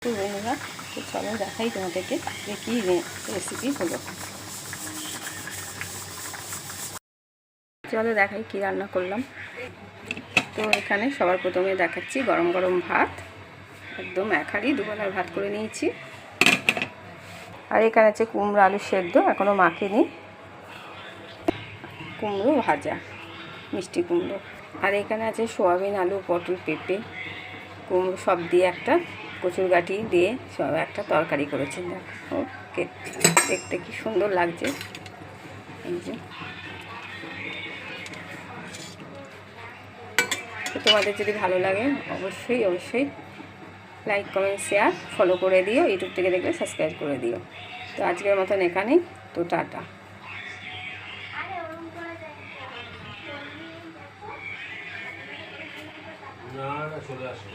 তো বন্ধুরা, তো চলো দেখাই তোমাদেরকে যে কী রেসিপি হলো। চলো দেখাই কী রান্না করলাম। তো এখানে সবার প্রথমে দেখাচ্ছি গরম গরম ভাত, একদম এক হাঁড়ি দুবেলার ভাত করে নিয়েছি। আর এখানে আছে কুমড়ো আলু সেদ্ধ, এখনও মাখিনি, কুমড়ো ভাজা, মিষ্টি কুমড়ো। আর এখানে আছে সোয়াবিন, আলু, পটল, পেঁপে, কুমড়ো সব দিয়ে একটা কচুর গাঠি দিয়ে সব একটা তরকারি করেছি। দেখো দেখতে কি সুন্দর লাগছে। এই যে তো তোমাদের যদি ভালো লাগে অবশ্যই অবশ্যই লাইক, কমেন্ট, শেয়ার, ফলো করে দিও। ইউটিউব থেকে দেখলে সাবস্ক্রাইব করে দিও। তো আজকের মতন এখানেই, তো টাটা। চলে আসো।